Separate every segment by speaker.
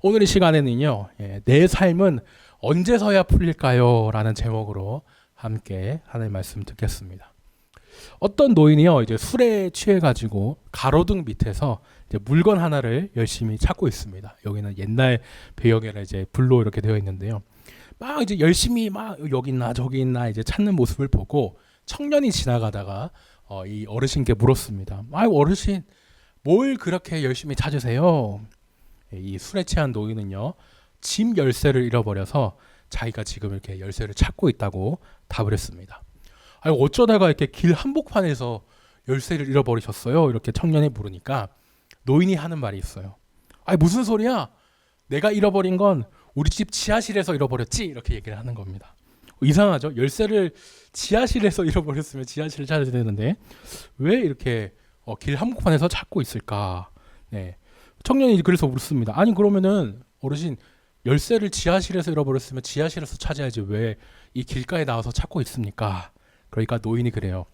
Speaker 1: 오늘 이 시간에는요, 내 삶은 언제서야 풀릴까요? 라는 제목으로 함께 하나님 말씀 듣겠습니다. 어떤 노인이요, 이제 술에 취해가지고 가로등 밑에서 이제 물건 하나를 열심히 찾고 있습니다. 여기는 옛날 배경에는 이제 불로 이렇게 되어 있는데요. 막 이제 열심히 막 여기 있나 저기 있나 이제 찾는 모습을 보고 청년이 지나가다가 이 어르신께 물었습니다. 어르신, 뭘 그렇게 열심히 찾으세요? 이 술에 취한 노인은요, 집 열쇠를 잃어버려서 자기가 지금 이렇게 열쇠를 찾고 있다고 답을 했습니다. 어쩌다가 이렇게 길 한복판에서 열쇠를 잃어버리셨어요? 이렇게 청년이 물으니까 노인이 하는 말이 있어요. 무슨 소리야? 내가 잃어버린 건 우리 집 지하실에서 잃어버렸지? 이렇게 얘기를 하는 겁니다. 이상하죠? 열쇠를 지하실에서 잃어버렸으면 지하실을 찾아야 되는데 왜 이렇게 길 한복판에서 찾고 있을까? 네. 청년이 그래서 묻습니다. 아니 그러면은 어르신, 열쇠를 지하실에서 잃어버렸으면 지하실에서 찾아야지 왜 이 길가에 나와서 찾고 있습니까? 그러니까 노인이 그래요.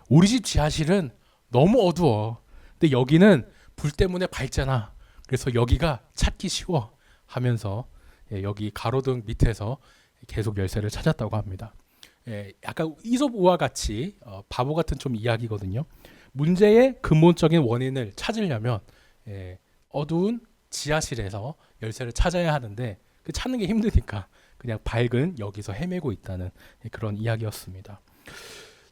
Speaker 1: 우리 집 지하실은 너무 어두워. 근데 여기는 불 때문에 밝잖아. 그래서 여기가 찾기 쉬워 하면서 여기 가로등 밑에서 계속 열쇠를 찾았다고 합니다. 약간 이솝우와 같이 바보 같은 좀 이야기거든요. 문제의 근본적인 원인을 찾으려면 어두운 지하실에서 열쇠를 찾아야 하는데 그 찾는 게 힘드니까 그냥 밝은 여기서 헤매고 있다는 그런 이야기였습니다.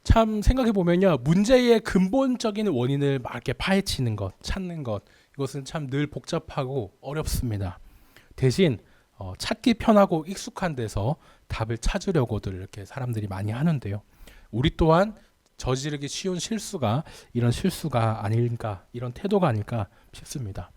Speaker 1: 참 생각해 보면요, 문제의 근본적인 원인을 막 이렇게 파헤치는 것, 찾는 것, 이것은 참 늘 복잡하고 어렵습니다. 대신 찾기 편하고 익숙한 데서 답을 찾으려고들 이렇게 사람들이 많이 하는데요. 우리 또한 저지르기 쉬운 실수가 이런 실수가 아닐까, 이런 태도가 아닐까 싶습니다.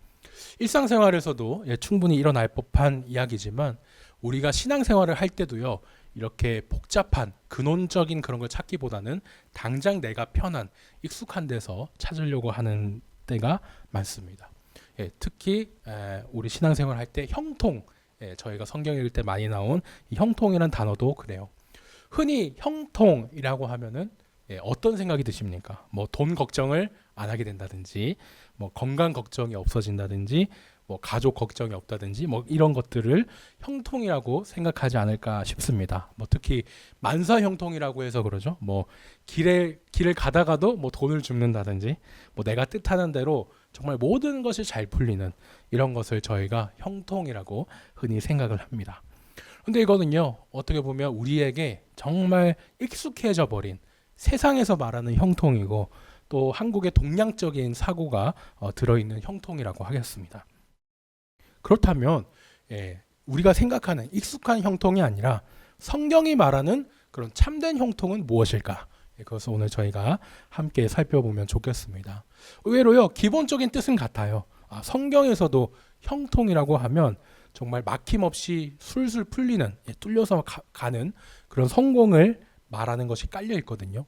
Speaker 1: 일상생활에서도 충분히 일어날 법한 이야기지만 우리가 신앙생활을 할 때도요, 이렇게 복잡한 근원적인 그런 걸 찾기보다는 당장 내가 편한 익숙한 데서 찾으려고 하는 때가 많습니다. 특히 우리 신앙생활 할 때 형통, 저희가 성경 읽을 때 많이 나온 이 형통이라는 단어도 그래요. 흔히 형통이라고 하면은 어떤 생각이 드십니까? 뭐 돈 걱정을 안 하게 된다든지, 뭐 건강 걱정이 없어진다든지, 뭐 가족 걱정이 없다든지, 뭐 이런 것들을 형통이라고 생각하지 않을까 싶습니다. 뭐 특히 만사 형통이라고 해서 그러죠. 뭐 길을 가다가도 뭐 돈을 줍는다든지, 뭐 내가 뜻하는 대로 정말 모든 것이 잘 풀리는 이런 것을 저희가 형통이라고 흔히 생각을 합니다. 근데 이거는요, 어떻게 보면 우리에게 정말 익숙해져 버린 세상에서 말하는 형통이고 또 한국의 동양적인 사고가 들어있는 형통이라고 하겠습니다. 그렇다면 우리가 생각하는 익숙한 형통이 아니라 성경이 말하는 그런 참된 형통은 무엇일까? 그것을 오늘 저희가 함께 살펴보면 좋겠습니다. 의외로요, 기본적인 뜻은 같아요. 성경에서도 형통이라고 하면 정말 막힘없이 술술 풀리는, 뚫려서 가는 그런 성공을 말하는 것이 깔려 있거든요.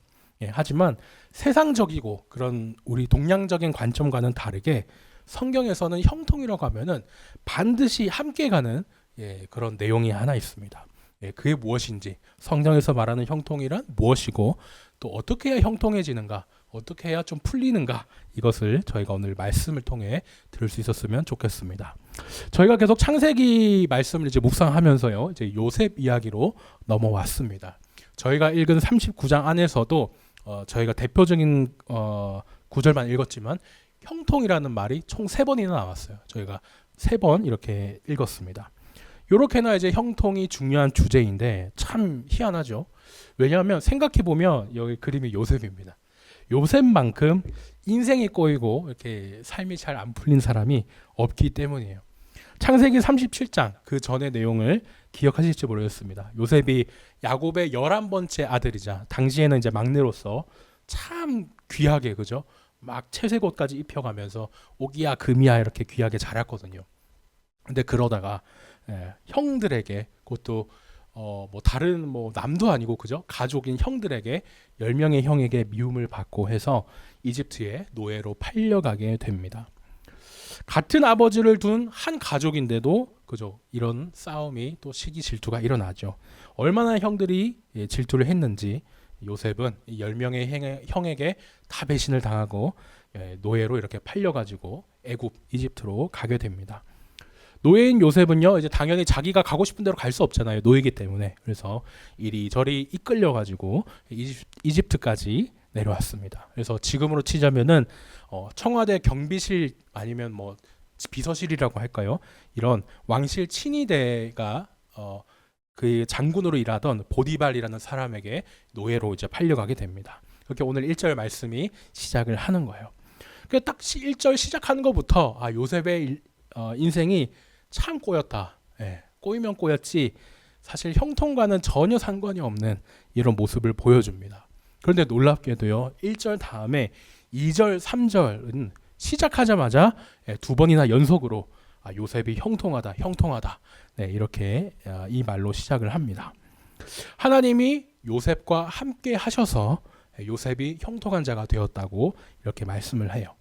Speaker 1: 하지만 세상적이고 그런 우리 동양적인 관점과는 다르게 성경에서는 형통이라고 하면은 반드시 함께 가는 그런 내용이 하나 있습니다. 그게 무엇인지, 성경에서 말하는 형통이란 무엇이고 또 어떻게 해야 형통해지는가, 어떻게 해야 좀 풀리는가, 이것을 저희가 오늘 말씀을 통해 들을 수 있었으면 좋겠습니다. 저희가 계속 창세기 말씀을 이제 묵상하면서요, 이제 요셉 이야기로 넘어왔습니다. 저희가 읽은 39장 안에서도 저희가 대표적인 구절만 읽었지만 형통이라는 말이 총 3번이나 나왔어요. 저희가 3번 이렇게 읽었습니다. 이렇게나 이제 형통이 중요한 주제인데 참 희한하죠. 왜냐하면 생각해보면 여기 그림이 요셉입니다. 요셉만큼 인생이 꼬이고 이렇게 삶이 잘 안 풀린 사람이 없기 때문이에요. 창세기 37장 그 전의 내용을 기억하실지 모르겠습니다. 요셉이 야곱의 11번째 아들이자 당시에는 이제 막내로서 참 귀하게, 그죠? 막 채색옷까지 입혀가면서 오기야 금이야 이렇게 귀하게 자랐거든요. 근데 그러다가 형들에게, 그것도 뭐 다른 뭐 남도 아니고, 그죠? 가족인 형들에게 10명의 형에게 미움을 받고 해서 이집트의 노예로 팔려가게 됩니다. 같은 아버지를 둔 한 가족인데도, 그죠? 이런 싸움이, 또 시기 질투가 일어나죠. 얼마나 형들이 질투를 했는지 요셉은 10명의 형에게 다 배신을 당하고 노예로 이렇게 팔려가지고 애굽, 이집트로 가게 됩니다. 노예인 요셉은요, 이제 당연히 자기가 가고 싶은 대로 갈 수 없잖아요. 노예이기 때문에. 그래서 이리저리 이끌려 가지고 이집트까지 내려왔습니다. 그래서 지금으로 치자면은 청와대 경비실 아니면 뭐 비서실이라고 할까요? 이런 왕실 친위대가 그 장군으로 일하던 보디발이라는 사람에게 노예로 이제 팔려가게 됩니다. 그렇게 오늘 1절 말씀이 시작을 하는 거예요. 딱 1절 시작하는 것부터 요셉의 인생이 참 꼬였다. 예, 꼬이면 꼬였지 사실 형통과는 전혀 상관이 없는 이런 모습을 보여줍니다. 그런데 놀랍게도요. 1절 다음에 2절, 3절은 시작하자마자 두 번이나 연속으로 요셉이 형통하다, 형통하다. 네, 이렇게 이 말로 시작을 합니다. 하나님이 요셉과 함께 하셔서 요셉이 형통한 자가 되었다고 이렇게 말씀을 해요.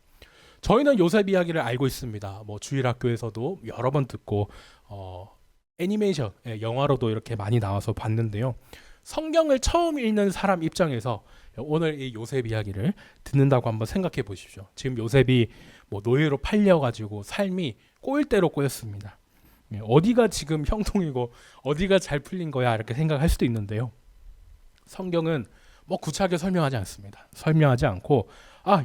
Speaker 1: 저희는 요셉 이야기를 알고 있습니다. 뭐 주일학교에서도 여러 번 듣고 애니메이션, 영화로도 이렇게 많이 나와서 봤는데요. 성경을 처음 읽는 사람 입장에서 오늘 이 요셉 이야기를 듣는다고 한번 생각해 보십시오. 지금 요셉이 뭐 노예로 팔려가지고 삶이 꼬일 대로 꼬였습니다. 어디가 지금 형통이고 어디가 잘 풀린 거야 이렇게 생각할 수도 있는데요. 성경은 뭐 구차하게 설명하지 않습니다. 설명하지 않고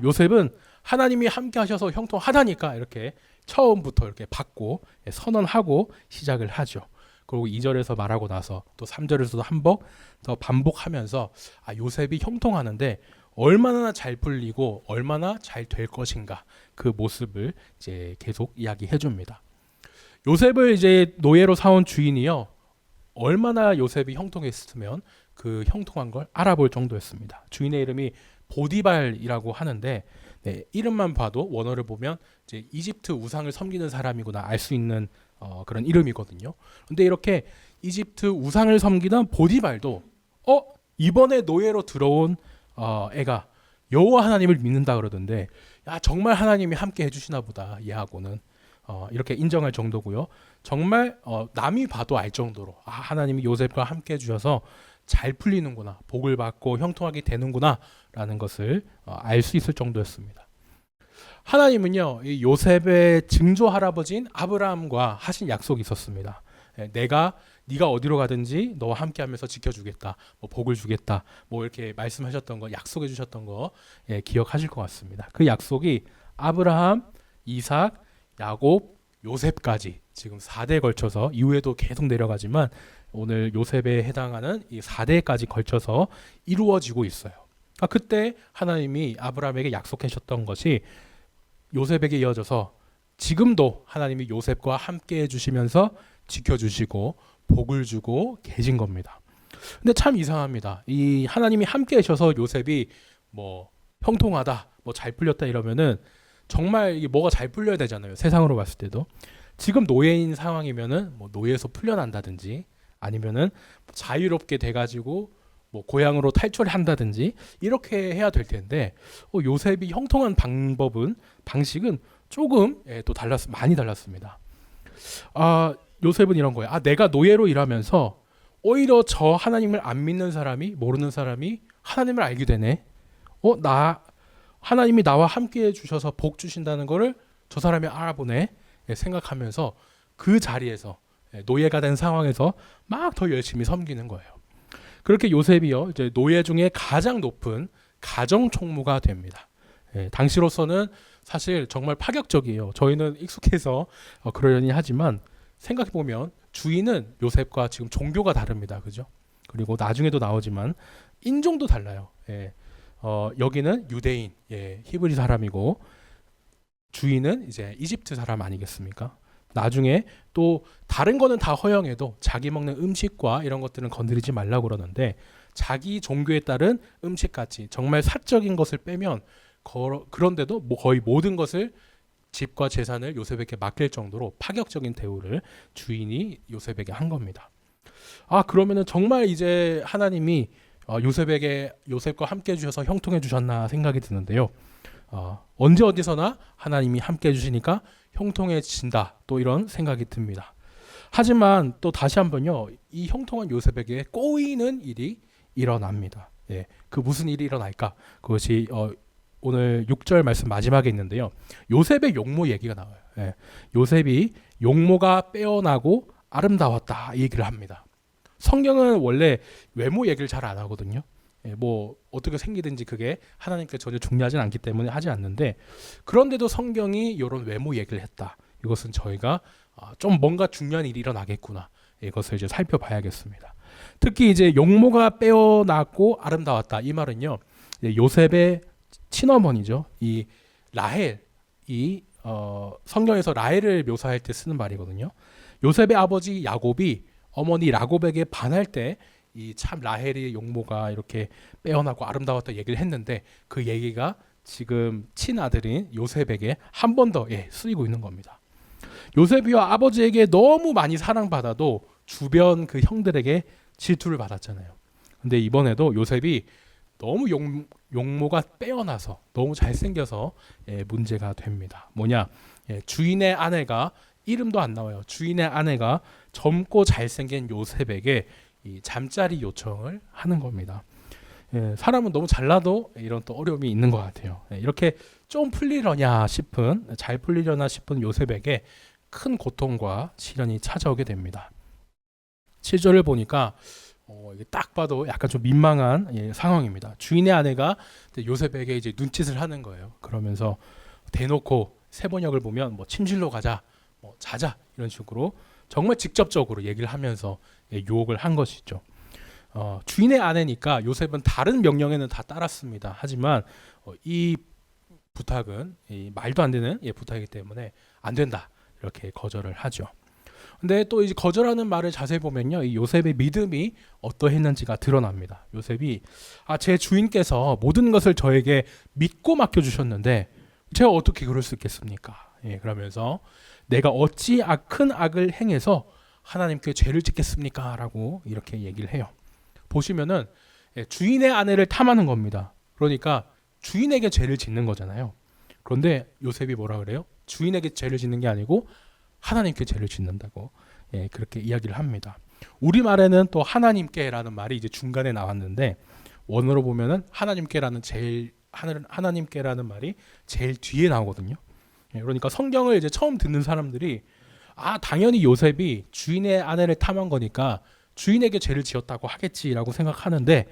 Speaker 1: 요셉은 하나님이 함께 하셔서 형통하다니까 이렇게 처음부터 이렇게 받고 선언하고 시작을 하죠. 그리고 2절에서 말하고 나서 또 3절에서도 한 번 더 반복하면서 요셉이 형통하는데 얼마나 잘 풀리고 얼마나 잘 될 것인가 그 모습을 이제 계속 이야기해 줍니다. 요셉을 이제 노예로 사온 주인이요. 얼마나 요셉이 형통했으면 그 형통한 걸 알아볼 정도였습니다. 주인의 이름이 보디발이라고 하는데 이름만 봐도 원어를 보면 이제 이집트 우상을 섬기는 사람이구나 알 수 있는 그런 이름이거든요. 근데 이렇게 이집트 우상을 섬기던 보디발도 이번에 노예로 들어온 애가 여호와 하나님을 믿는다 그러던데 정말 하나님이 함께 해주시나 보다 얘하고는 이렇게 인정할 정도고요. 정말 남이 봐도 알 정도로 하나님이 요셉과 함께 해주셔서 잘 풀리는구나, 복을 받고 형통하게 되는구나 라는 것을 알 수 있을 정도였습니다. 하나님은요, 이 요셉의 증조 할아버지인 아브라함과 하신 약속이 있었습니다. 네가 어디로 가든지 너와 함께하면서 지켜주겠다, 뭐 복을 주겠다, 뭐 이렇게 말씀하셨던 거, 약속해 주셨던 거 기억하실 것 같습니다. 그 약속이 아브라함, 이삭, 야곱, 요셉까지 지금 4대에 걸쳐서 이후에도 계속 내려가지만 오늘 요셉에 해당하는 이 4대까지 걸쳐서 이루어지고 있어요. 그때 하나님이 아브라함에게 약속하셨던 것이 요셉에게 이어져서 지금도 하나님이 요셉과 함께 해주시면서 지켜주시고 복을 주고 계신 겁니다. 근데 참 이상합니다. 이 하나님이 함께 하셔서 요셉이 뭐 형통하다, 뭐 잘 풀렸다 이러면은 정말 이게 뭐가 잘 풀려야 되잖아요. 세상으로 봤을 때도. 지금 노예인 상황이면은 뭐 노예에서 풀려난다든지 아니면은 자유롭게 돼가지고 뭐 고향으로 탈출한다든지 이렇게 해야 될 텐데 요셉이 형통한 방식은 조금 또 많이 달랐습니다. 요셉은 이런 거예요. 내가 노예로 일하면서 오히려 저 하나님을 안 믿는 사람이, 모르는 사람이 하나님을 알게 되네. 하나님이 나와 함께 해주셔서 복 주신다는 거를 저 사람이 알아보네 생각하면서 그 자리에서 노예가 된 상황에서 막 더 열심히 섬기는 거예요. 그렇게 요셉이요, 이제 노예 중에 가장 높은 가정 총무가 됩니다. 당시로서는 사실 정말 파격적이에요. 저희는 익숙해서 그러려니 하지만 생각해 보면 주인은 요셉과 지금 종교가 다릅니다, 그죠? 그리고 나중에도 나오지만 인종도 달라요. 여기는 유대인, 히브리 사람이고 주인은 이제 이집트 사람 아니겠습니까? 나중에 또 다른 거는 다 허용해도 자기 먹는 음식과 이런 것들은 건드리지 말라고 그러는데 자기 종교에 따른 음식같이 정말 사적인 것을 빼면 그런데도 거의 모든 것을 집과 재산을 요셉에게 맡길 정도로 파격적인 대우를 주인이 요셉에게 한 겁니다. 그러면은 정말 이제 하나님이 요셉과 함께 해주셔서 형통해 주셨나 생각이 드는데요. 언제 어디서나 하나님이 함께 해주시니까 형통해진다, 또 이런 생각이 듭니다. 하지만 또 다시 한번요, 이 형통한 요셉에게 꼬이는 일이 일어납니다. 그 무슨 일이 일어날까? 그것이 오늘 6절 말씀 마지막에 있는데요. 요셉의 용모 얘기가 나와요. 요셉이 용모가 빼어나고 아름다웠다 이 얘기를 합니다. 성경은 원래 외모 얘기를 잘 안 하거든요. 뭐 어떻게 생기든지 그게 하나님께 전혀 중요하진 않기 때문에 하지 않는데, 그런데도 성경이 이런 외모 얘기를 했다. 이것은 저희가 좀 뭔가 중요한 일이 일어나겠구나. 이것을 이제 살펴봐야겠습니다. 특히 이제 용모가 빼어나고 아름다웠다 이 말은요, 요셉의 친어머니죠. 이 라헬, 성경에서 라헬을 묘사할 때 쓰는 말이거든요. 요셉의 아버지 야곱이 어머니 라곱에게 반할 때 이 참 라헬의 용모가 이렇게 빼어나고 아름다웠다 얘기를 했는데, 그 얘기가 지금 친아들인 요셉에게 한 번 더 쓰이고 있는 겁니다. 요셉이와 아버지에게 너무 많이 사랑받아도 주변 그 형들에게 질투를 받았잖아요. 근데 이번에도 요셉이 너무 용모가 빼어나서 너무 잘생겨서 문제가 됩니다. 뭐냐? 주인의 아내가, 이름도 안 나와요. 주인의 아내가 젊고 잘생긴 요셉에게 이 잠자리 요청을 하는 겁니다. 사람은 너무 잘나도 이런 또 어려움이 있는 것 같아요. 이렇게 좀 잘 풀리려나 싶은 요셉에게 큰 고통과 시련이 찾아오게 됩니다. 7절을 보니까 이게 딱 봐도 약간 좀 민망한 상황입니다. 주인의 아내가 요셉에게 이제 눈짓을 하는 거예요. 그러면서 대놓고 세번역을 보면 뭐 침실로 가자, 뭐 자자 이런 식으로 정말 직접적으로 얘기를 하면서 유혹을 한 것이죠. 주인의 아내니까 요셉은 다른 명령에는 다 따랐습니다. 하지만 이 부탁은 말도 안 되는 부탁이기 때문에 안 된다 이렇게 거절을 하죠. 근데 또 이제 거절하는 말을 자세히 보면요, 이 요셉의 믿음이 어떠했는지가 드러납니다. 요셉이 제 주인께서 모든 것을 저에게 믿고 맡겨주셨는데 제가 어떻게 그럴 수 있겠습니까? 그러면서 내가 어찌 큰 악을 행해서 하나님께 죄를 짓겠습니까? 라고 이렇게 얘기를 해요. 보시면은 주인의 아내를 탐하는 겁니다. 그러니까 주인에게 죄를 짓는 거잖아요. 그런데 요셉이 뭐라 그래요? 주인에게 죄를 짓는 게 아니고 하나님께 죄를 짓는다고 그렇게 이야기를 합니다. 우리말에는 또 하나님께라는 말이 이제 중간에 나왔는데, 원어로 보면은 하나님께라는 말이 제일 뒤에 나오거든요. 그러니까 성경을 이제 처음 듣는 사람들이 당연히 요셉이 주인의 아내를 탐한 거니까 주인에게 죄를 지었다고 하겠지라고 생각하는데,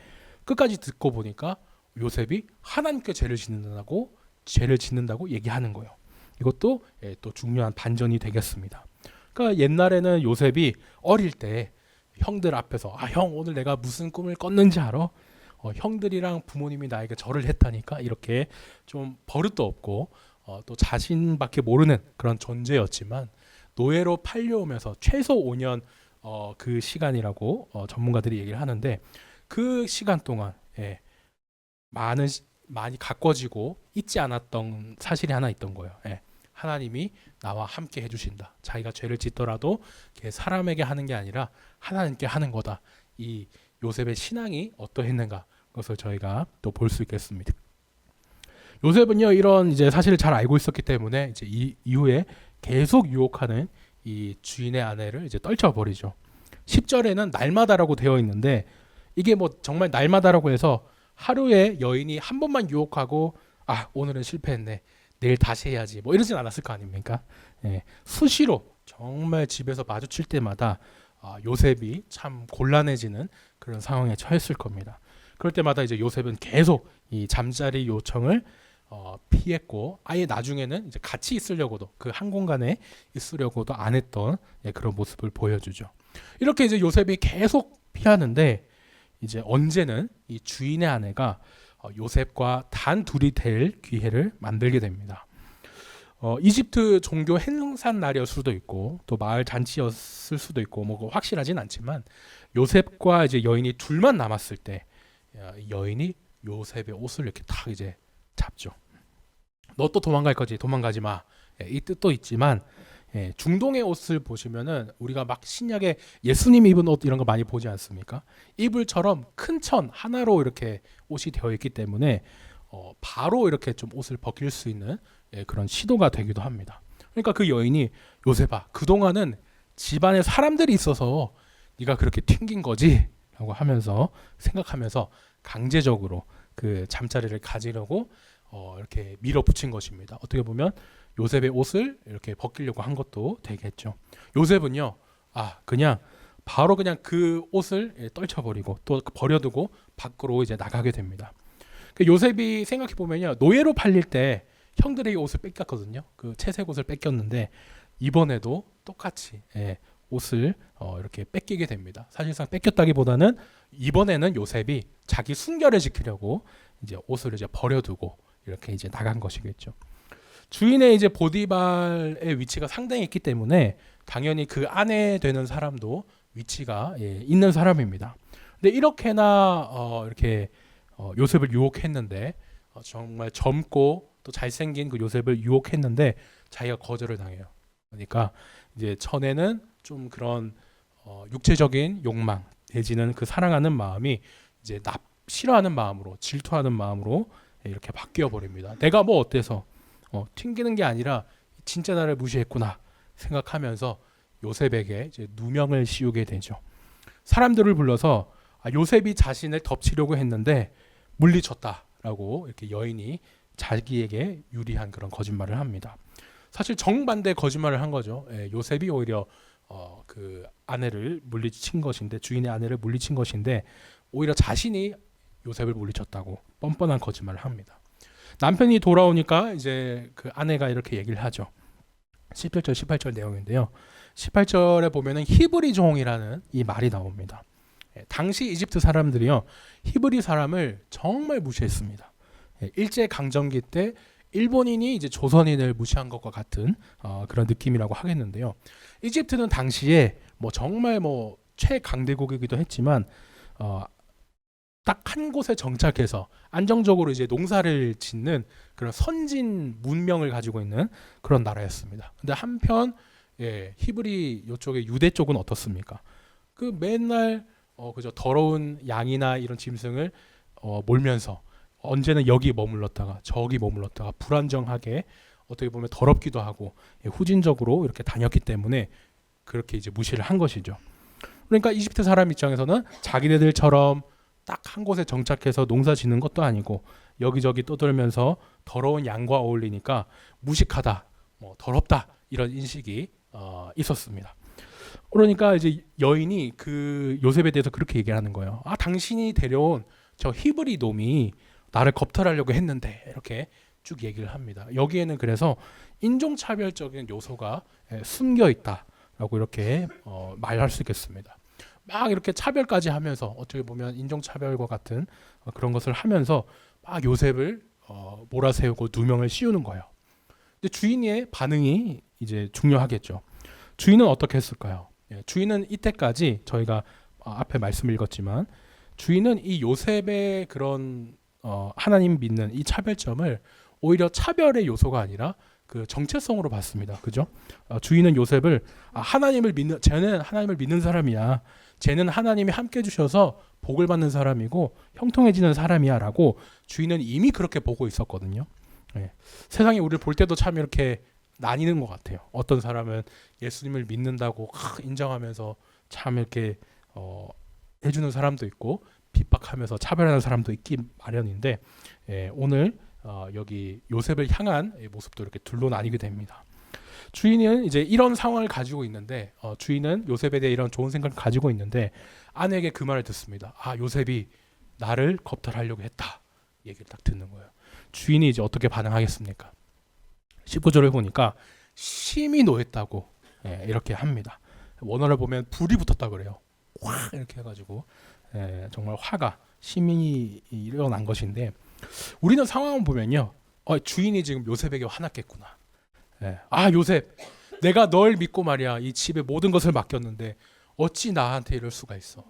Speaker 1: 끝까지 듣고 보니까 요셉이 하나님께 죄를 짓는다고 얘기하는 거예요. 이것도 또 중요한 반전이 되겠습니다. 그러니까 옛날에는 요셉이 어릴 때 형들 앞에서 형 오늘 내가 무슨 꿈을 꿨는지 알아? 형들이랑 부모님이 나에게 절을 했다니까, 이렇게 좀 버릇도 없고 또 자신밖에 모르는 그런 존재였지만, 노예로 팔려오면서 최소 5년 그 시간이라고 전문가들이 얘기를 하는데, 그 시간 동안 많이 가꿔지고 잊지 않았던 사실이 하나 있던 거예요. 하나님이 나와 함께 해주신다. 자기가 죄를 짓더라도 사람에게 하는 게 아니라 하나님께 하는 거다. 이 요셉의 신앙이 어떠했는가, 그것을 저희가 또 볼 수 있겠습니다. 요셉은요, 이런 이제 사실을 잘 알고 있었기 때문에 이제 이후에 계속 유혹하는 이 주인의 아내를 이제 떨쳐버리죠. 10절에는 날마다라고 되어 있는데, 이게 뭐 정말 날마다라고 해서 하루에 여인이 한 번만 유혹하고 오늘은 실패했네, 내일 다시 해야지 뭐 이러진 않았을 거 아닙니까? 수시로 정말 집에서 마주칠 때마다 요셉이 참 곤란해지는 그런 상황에 처했을 겁니다. 그럴 때마다 이제 요셉은 계속 이 잠자리 요청을 피했고, 아예 나중에는 이제 같이 있으려고도, 그 한 공간에 있으려고도 안 했던 그런 모습을 보여주죠. 이렇게 이제 요셉이 계속 피하는데, 이제 언제는 이 주인의 아내가 요셉과 단 둘이 될 기회를 만들게 됩니다. 이집트 종교 행사 날이었을 수도 있고 또 마을 잔치였을 수도 있고 뭐 확실하진 않지만, 요셉과 이제 여인이 둘만 남았을 때 여인이 요셉의 옷을 이렇게 탁 이제 잡죠. 너 또 도망갈 거지, 도망가지 마. 이 뜻도 있지만, 중동의 옷을 보시면은 우리가 막 신약에 예수님 입은 옷 이런 거 많이 보지 않습니까? 이불처럼 큰 천 하나로 이렇게 옷이 되어 있기 때문에 바로 이렇게 좀 옷을 벗길 수 있는 그런 시도가 되기도 합니다. 그러니까 그 여인이 요셉아, 그동안은 집안에 사람들이 있어서 네가 그렇게 튕긴 거지? 라고 하면서 생각하면서 강제적으로 그 잠자리를 가지려고 이렇게 밀어붙인 것입니다. 어떻게 보면 요셉의 옷을 이렇게 벗기려고 한 것도 되겠죠. 요셉은요, 그냥 바로 그냥 그 옷을 떨쳐버리고 또 버려두고 밖으로 이제 나가게 됩니다. 그 요셉이 생각해 보면요, 노예로 팔릴 때 형들에게 옷을 뺏겼거든요. 그 채색 옷을 뺏겼는데 이번에도 똑같이 옷을 이렇게 뺏기게 됩니다. 사실상 뺏겼다기보다는 이번에는 요셉이 자기 순결을 지키려고 이제 옷을 이제 버려두고 이렇게 이제 나간 것이겠죠. 주인의 이제 보디발의 위치가 상당히 있기 때문에 당연히 그 아내 되는 사람도 위치가 있는 사람입니다. 근데 이렇게나 이렇게 요셉을 유혹했는데 정말 젊고 또 잘생긴 그 요셉을 유혹했는데 자기가 거절을 당해요. 그러니까 이제 전에는 좀 그런 육체적인 욕망 내지는 그 사랑하는 마음이 이제 싫어하는 마음으로, 질투하는 마음으로 이렇게 바뀌어 버립니다. 내가 뭐 어때서 튕기는 게 아니라 진짜 나를 무시했구나 생각하면서 요셉에게 이제 누명을 씌우게 되죠. 사람들을 불러서 요셉이 자신을 덮치려고 했는데 물리쳤다라고 이렇게 여인이 자기에게 유리한 그런 거짓말을 합니다. 사실 정반대 거짓말을 한 거죠. 요셉이 오히려 그 아내를 물리친 것인데, 주인의 아내를 물리친 것인데 오히려 자신이 요셉을 물리쳤다고 뻔뻔한 거짓말을 합니다. 남편이 돌아오니까 이제 그 아내가 이렇게 얘기를 하죠. 17절 18절 내용인데요. 18절에 보면은 히브리 종이라는 이 말이 나옵니다. 당시 이집트 사람들이요, 히브리 사람을 정말 무시했습니다. 일제 강점기 때 일본인이 이제 조선인을 무시한 것과 같은 그런 느낌이라고 하겠는데요. 이집트는 당시에 정말 최강대국이기도 했지만 딱 한 곳에 정착해서 안정적으로 이제 농사를 짓는 그런 선진 문명을 가지고 있는 그런 나라였습니다. 근데 한편 히브리 이쪽에 유대 쪽은 어떻습니까? 그 맨날 그저 더러운 양이나 이런 짐승을 몰면서 언제는 여기 머물렀다가 저기 머물렀다가 불안정하게 어떻게 보면 더럽기도 하고 후진적으로 이렇게 다녔기 때문에 그렇게 이제 무시를 한 것이죠. 그러니까 이집트 사람 입장에서는 자기네들처럼 딱 한 곳에 정착해서 농사 짓는 것도 아니고 여기저기 떠돌면서 더러운 양과 어울리니까 무식하다, 더럽다 이런 인식이 있었습니다. 그러니까 이제 여인이 그 요셉에 대해서 그렇게 얘기하는 거예요. 당신이 데려온 저 히브리 놈이 나를 겁탈하려고 했는데, 이렇게 쭉 얘기를 합니다. 여기에는 그래서 인종차별적인 요소가 숨겨 있다라고 이렇게 말할 수 있겠습니다. 막 이렇게 차별까지 하면서 어떻게 보면 인종차별과 같은 그런 것을 하면서 막 요셉을 몰아세우고 누명을 씌우는 거예요. 근데 주인의 반응이 이제 중요하겠죠. 주인은 어떻게 했을까요? 주인은 이때까지 저희가 앞에 말씀을 읽었지만 주인은 이 요셉의 그런 하나님 믿는 이 차별점을 오히려 차별의 요소가 아니라 그 정체성으로 봤습니다. 그죠? 주인은 요셉을 쟤는 하나님을 믿는 사람이야. 쟤는 하나님이 함께 해주셔서 복을 받는 사람이고 형통해지는 사람이야라고 주인은 이미 그렇게 보고 있었거든요. 세상이 우리를 볼 때도 참 이렇게 나뉘는 것 같아요. 어떤 사람은 예수님을 믿는다고 인정하면서 참 이렇게 해주는 사람도 있고 핍박하면서 차별하는 사람도 있기 마련인데 오늘 여기 요셉을 향한 모습도 이렇게 둘로 나뉘게 됩니다. 주인은 이제 이런 상황을 가지고 있는데 주인은 요셉에 대해 이런 좋은 생각을 가지고 있는데 아내에게 그 말을 듣습니다. 요셉이 나를 겁탈하려고 했다. 얘기를 딱 듣는 거예요. 주인이 이제 어떻게 반응하겠습니까? 19절을 보니까 심히 노했다고 이렇게 합니다. 원어를 보면 불이 붙었다 그래요. 확 이렇게 해가지고 정말 화가 심히 일어난 것인데 우리는 상황을 보면요, 주인이 지금 요셉에게 화났겠구나. 요셉, 내가 널 믿고 말이야 이 집의 모든 것을 맡겼는데 어찌 나한테 이럴 수가 있어.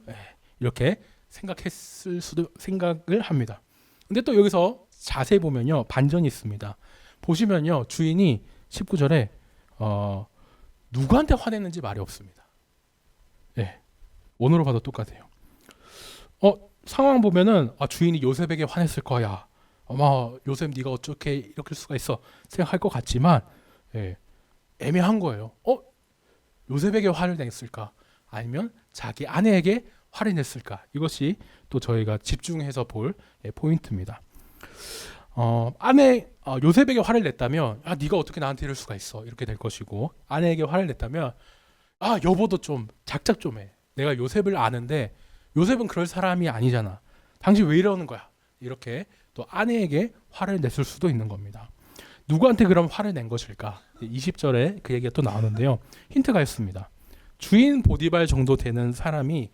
Speaker 1: 이렇게 생각을 합니다. 근데 또 여기서 자세히 보면요, 반전이 있습니다. 보시면요, 주인이 19절에 누구한테 화냈는지 말이 없습니다. 원어로 봐도 똑같아요. 상황 보면은 주인이 요셉에게 화냈을 거야. 아마 요셉 네가 어떻게 이렇게 수가 있어 생각할 것 같지만 애매한 거예요. 요셉에게 화를 냈을까? 아니면 자기 아내에게 화를 냈을까? 이것이 또 저희가 집중해서 볼 포인트입니다. 아내 요셉에게 화를 냈다면 네가 어떻게 나한테 이럴 수가 있어 이렇게 될 것이고, 아내에게 화를 냈다면 여보도 좀 작작 좀 해. 내가 요셉을 아는데 요셉은 그럴 사람이 아니잖아. 당신 왜 이러는 거야? 이렇게 또 아내에게 화를 냈을 수도 있는 겁니다. 누구한테 그럼 화를 낸 것일까? 20절에 그 얘기가 또 나오는데요. 힌트가 있습니다. 주인 보디발 정도 되는 사람이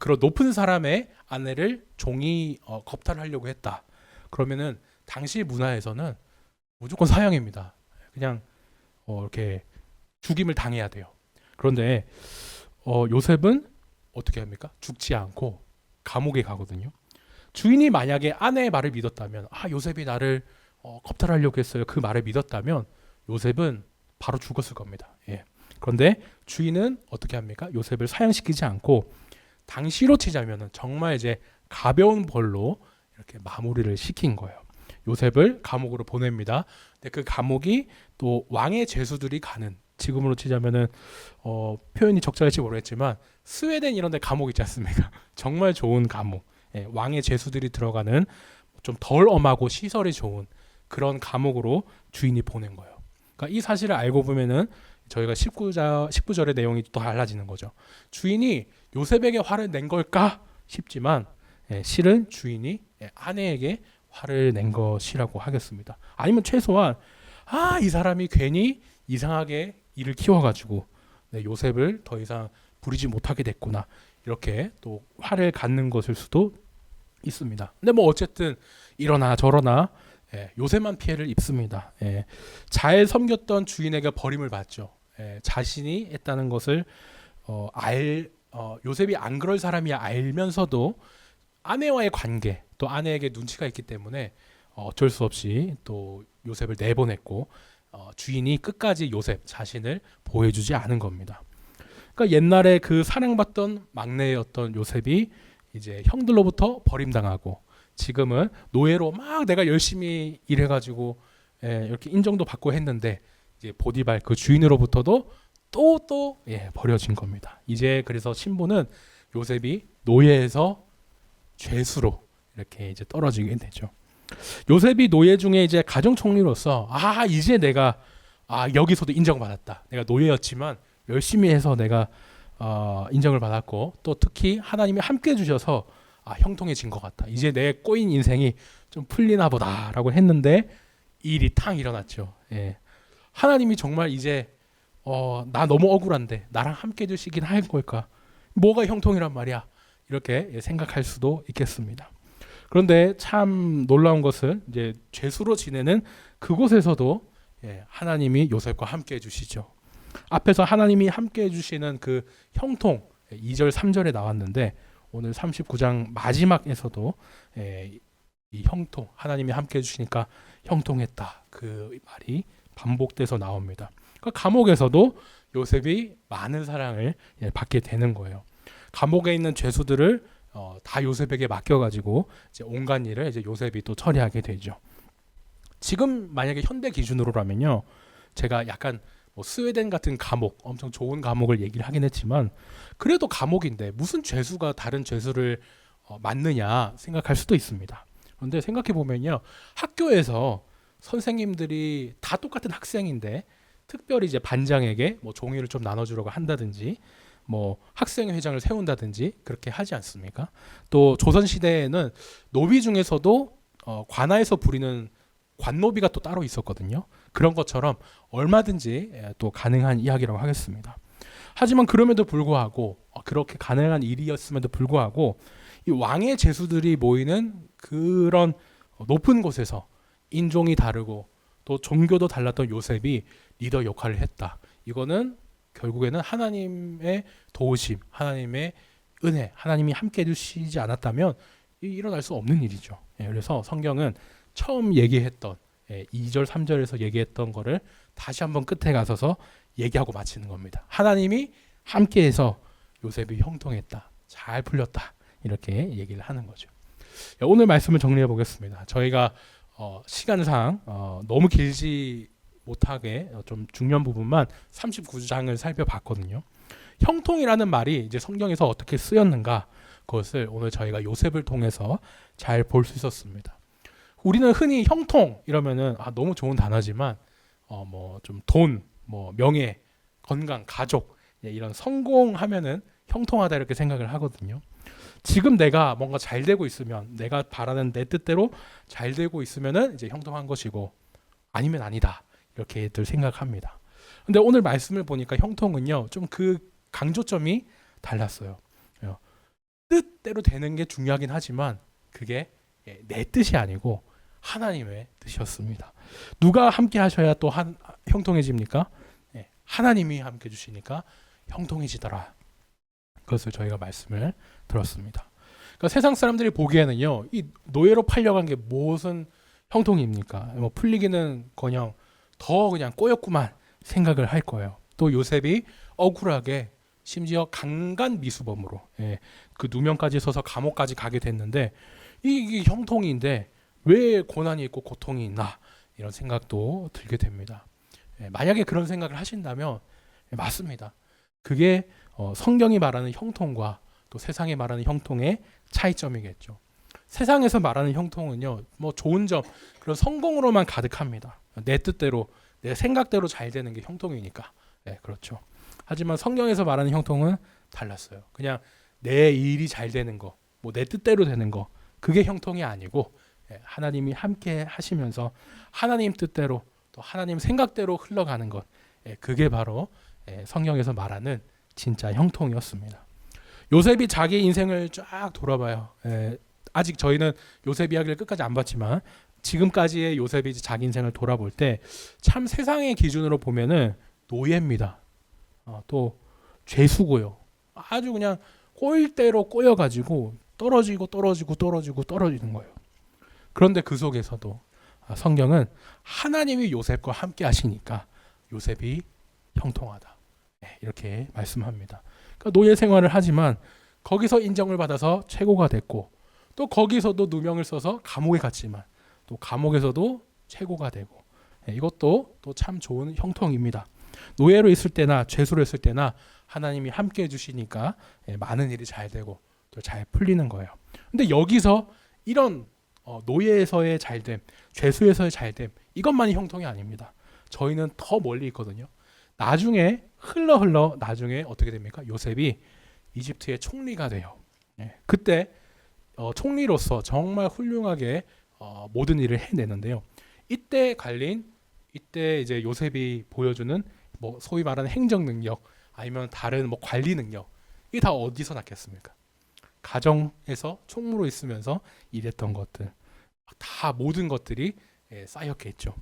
Speaker 1: 그런 높은 사람의 아내를 종이 겁탈하려고 했다. 그러면은 당시 문화에서는 무조건 사형입니다. 그냥 이렇게 죽임을 당해야 돼요. 그런데 요셉은 어떻게 합니까? 죽지 않고 감옥에 가거든요. 주인이 만약에 아내의 말을 믿었다면, 요셉이 나를 겁탈하려고 했어요, 그 말을 믿었다면 요셉은 바로 죽었을 겁니다. 예. 그런데 주인은 어떻게 합니까? 요셉을 사형시키지 않고 당시로 치자면 정말 이제 가벼운 벌로 이렇게 마무리를 시킨 거예요. 요셉을 감옥으로 보냅니다. 근데 그 감옥이 또 왕의 죄수들이 가는, 지금으로 치자면은 표현이 적절할지 모르겠지만 스웨덴 이런 데 감옥 있지 않습니까? 정말 좋은 감옥. 예, 왕의 죄수들이 들어가는 좀 덜 엄하고 시설이 좋은 그런 감옥으로 주인이 보낸 거예요. 그러니까 이 사실을 알고 보면은 저희가 19절의 내용이 또 달라지는 거죠. 주인이 요셉에게 화를 낸 걸까 싶지만 실은 주인이 아내에게 화를 낸 것이라고 하겠습니다. 아니면 최소한 이 사람이 괜히 이상하게 일을 키워가지고 요셉을 더 이상 부리지 못하게 됐구나, 이렇게 또 화를 갖는 것일 수도 있습니다. 근데 뭐 어쨌든 이러나 저러나 요셉만 피해를 입습니다. 잘 섬겼던 주인에게 버림을 받죠. 자신이 했다는 것을 요셉이 안 그럴 사람이 알면서도 아내와의 관계, 또 아내에게 눈치가 있기 때문에 어쩔 수 없이 또 요셉을 내보냈고, 주인이 끝까지 요셉 자신을 보호해주지 않은 겁니다. 그러니까 옛날에 그 사랑받던 막내였던 요셉이 이제 형들로부터 버림당하고, 지금은 노예로 막 내가 열심히 일해가지고 이렇게 인정도 받고 했는데 이제 보디발 그 주인으로부터도 또 버려진 겁니다. 이제 그래서 신부는 요셉이 노예에서 죄수로 이렇게 이제 떨어지게 되죠. 요셉이 노예 중에 이제 가정 총리로서 이제 내가 여기서도 인정받았다. 내가 노예였지만 열심히 해서 내가 인정을 받았고, 또 특히 하나님이 함께 해주셔서 형통해진 것 같다. 이제 내 꼬인 인생이 좀 풀리나 보다라고 했는데 일이 탕 일어났죠. 하나님이 정말 이제 나 너무 억울한데 나랑 함께 해주시긴 할 걸까? 뭐가 형통이란 말이야? 이렇게 생각할 수도 있겠습니다. 그런데 참 놀라운 것은 이제 죄수로 지내는 그곳에서도 하나님이 요셉과 함께 해주시죠. 앞에서 하나님이 함께 해주시는 그 형통 2절 3절에 나왔는데 오늘 39장 마지막에서도 이 형통, 하나님이 함께 해주시니까 형통했다, 그 말이 반복돼서 나옵니다. 그러니까 감옥에서도 요셉이 많은 사랑을 받게 되는 거예요. 감옥에 있는 죄수들을 다 요셉에게 맡겨가지고 이제 온갖 일을 이제 요셉이 또 처리하게 되죠. 지금 만약에 현대 기준으로라면요, 제가 약간 스웨덴 같은 감옥, 엄청 좋은 감옥을 얘기를 하긴 했지만 그래도 감옥인데 무슨 죄수가 다른 죄수를 맡느냐 생각할 수도 있습니다. 그런데 생각해 보면요, 학교에서 선생님들이 다 똑같은 학생인데 특별히 이제 반장에게 종이를 좀 나눠주려고 한다든지 학생회장을 세운다든지 그렇게 하지 않습니까? 또 조선시대에는 노비 중에서도 관아에서 부리는 관노비가 또 따로 있었거든요. 그런 것처럼 얼마든지 또 가능한 이야기라고 하겠습니다. 하지만 그럼에도 불구하고 그렇게 가능한 일이었음에도 불구하고 이 왕의 제수들이 모이는 그런 높은 곳에서 인종이 다르고 또 종교도 달랐던 요셉이 리더 역할을 했다. 이거는 결국에는 하나님의 도우심, 하나님의 은혜, 하나님이 함께 해주시지 않았다면 일어날 수 없는 일이죠. 그래서 성경은 처음 얘기했던 2절 3절에서 얘기했던 거를 다시 한번 끝에 가서서 얘기하고 마치는 겁니다. 하나님이 함께해서 요셉이 형통했다, 잘 풀렸다, 이렇게 얘기를 하는 거죠. 오늘 말씀을 정리해 보겠습니다. 저희가 시간상 너무 길지 못하게 좀 중요한 부분만 39장을 살펴봤거든요. 형통이라는 말이 이제 성경에서 어떻게 쓰였는가, 그것을 오늘 저희가 요셉을 통해서 잘 볼 수 있었습니다. 우리는 흔히 형통 이러면은 너무 좋은 단어지만 뭐 좀 돈, 뭐 명예, 건강, 가족 이런 성공하면은 형통하다 이렇게 생각을 하거든요. 지금 내가 뭔가 잘 되고 있으면 내가 바라는 내 뜻대로 잘 되고 있으면은 이제 형통한 것이고 아니면 아니다 이렇게들 생각합니다. 근데 오늘 말씀을 보니까 형통은요 좀 그 강조점이 달랐어요. 뜻대로 되는 게 중요하긴 하지만 그게 내 뜻이 아니고 하나님의 뜻이었습니다. 누가 함께 하셔야 또 형통해집니까? 하나님이 함께 주시니까 형통해지더라. 그것을 저희가 말씀을 들었습니다. 그러니까 세상 사람들이 보기에는요, 이 노예로 팔려간 게 무슨 형통입니까? 뭐 풀리기는커녕 더 그냥 꼬였구만 생각을 할 거예요. 또 요셉이 억울하게 심지어 강간 미수범으로 그 누명까지 써서 감옥까지 가게 됐는데 이게 형통인데 왜 고난이 있고 고통이 있나 이런 생각도 들게 됩니다. 만약에 그런 생각을 하신다면 맞습니다. 그게 성경이 말하는 형통과 또 세상이 말하는 형통의 차이점이겠죠. 세상에서 말하는 형통은요, 뭐 좋은 점, 그런 성공으로만 가득합니다. 내 뜻대로, 내 생각대로 잘 되는 게 형통이니까. 그렇죠. 하지만 성경에서 말하는 형통은 달랐어요. 그냥 내 일이 잘 되는 거, 뭐 내 뜻대로 되는 거, 그게 형통이 아니고 하나님이 함께 하시면서 하나님 뜻대로 또 하나님 생각대로 흘러가는 것, 그게 바로 성경에서 말하는 진짜 형통이었습니다. 요셉이 자기 인생을 쫙 돌아봐요. 아직 저희는 요셉 이야기를 끝까지 안 봤지만 지금까지의 요셉이 자기 인생을 돌아볼 때 참 세상의 기준으로 보면은 노예입니다. 또 죄수고요. 아주 그냥 꼬일 대로 꼬여가지고 떨어지는 거예요. 그런데 그 속에서도 성경은 하나님이 요셉과 함께 하시니까 요셉이 형통하다. 이렇게 말씀합니다. 그러니까 노예 생활을 하지만 거기서 인정을 받아서 최고가 됐고 또 거기서도 누명을 써서 감옥에 갔지만 또 감옥에서도 최고가 되고 이것도 또 참 좋은 형통입니다. 노예로 있을 때나 죄수로 있을 때나 하나님이 함께 해주시니까 많은 일이 잘 되고 또 잘 풀리는 거예요. 근데 여기서 이런 노예에서의 잘됨, 죄수에서의 잘됨 이것만이 형통이 아닙니다. 저희는 더 멀리 있거든요. 나중에 흘러 나중에 어떻게 됩니까? 요셉이 이집트의 총리가 돼요. 그때 총리로서 정말 훌륭하게 모든 일을 해내는데요. 이때 이제 요셉이 보여주는 뭐 소위 말하는 행정 능력 아니면 다른 뭐 관리 능력 이게 다 어디서 났겠습니까? 가정에서 총무로 있으면서 일했던 것들 다 모든 것들이 쌓였겠죠.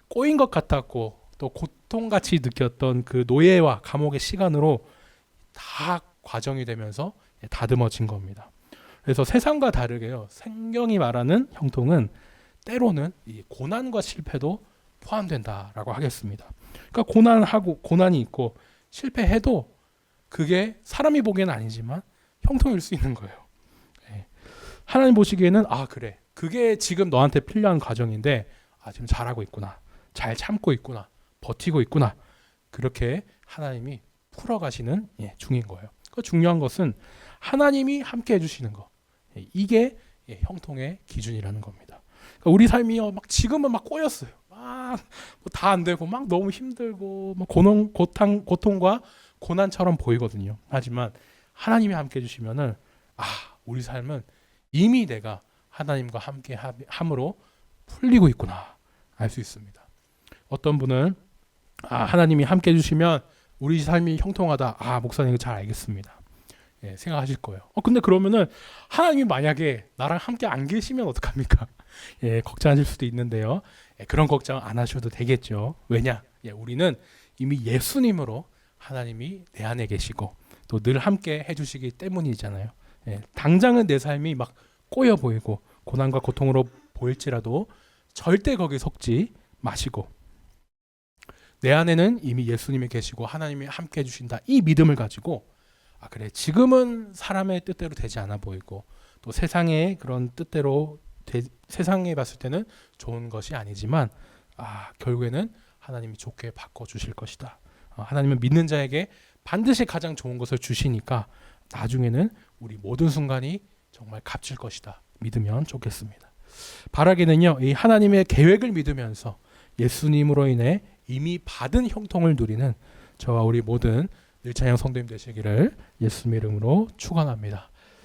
Speaker 1: 꼬인 것 같았고 또 고통같이 느꼈던 그 노예와 감옥의 시간으로 다 과정이 되면서 다듬어진 겁니다. 그래서 세상과 다르게요. 성경이 말하는 형통은 때로는 이 고난과 실패도 포함된다라고 하겠습니다. 그러니까 고난이 있고 실패해도 그게 사람이 보기에는 아니지만 형통일 수 있는 거예요. 하나님 보시기에는 그래. 그게 지금 너한테 필요한 과정인데 지금 잘하고 있구나. 잘 참고 있구나. 버티고 있구나. 그렇게 하나님이 풀어가시는 중인 거예요. 그 중요한 것은 하나님이 함께 해주시는 거. 이게 형통의 기준이라는 겁니다. 그러니까 우리 삶이요, 막 지금은 막 꼬였어요. 막 다 안 되고 막 너무 힘들고 막 고통과 고난처럼 보이거든요. 하지만 하나님이 함께 해주시면은 우리 삶은 이미 내가 하나님과 함께 함으로 풀리고 있구나 알 수 있습니다. 어떤 분은 하나님이 함께 해주시면 우리 삶이 형통하다. 목사님 잘 알겠습니다. 생각하실 거예요. 근데 그러면은 하나님이 만약에 나랑 함께 안 계시면 어떡합니까? 걱정하실 수도 있는데요. 그런 걱정 안 하셔도 되겠죠. 왜냐? 우리는 이미 예수님으로 하나님이 내 안에 계시고 또 늘 함께 해주시기 때문이잖아요. 당장은 내 삶이 막 꼬여 보이고 고난과 고통으로 보일지라도 절대 거기 속지 마시고 내 안에는 이미 예수님이 계시고 하나님이 함께 해주신다. 이 믿음을 가지고 그래 지금은 사람의 뜻대로 되지 않아 보이고 또 세상의 그런 뜻대로 세상에 봤을 때는 좋은 것이 아니지만 결국에는 하나님이 좋게 바꿔주실 것이다. 하나님은 믿는 자에게 반드시 가장 좋은 것을 주시니까 나중에는 우리 모든 순간이 정말 값질 것이다. 믿으면 좋겠습니다. 바라기는요, 이 하나님의 계획을 믿으면서 예수님으로 인해 이미 받은 형통을 누리는 저와 우리 모든 일차형 성도님 되시기를 예수님 이름으로 축원합니다.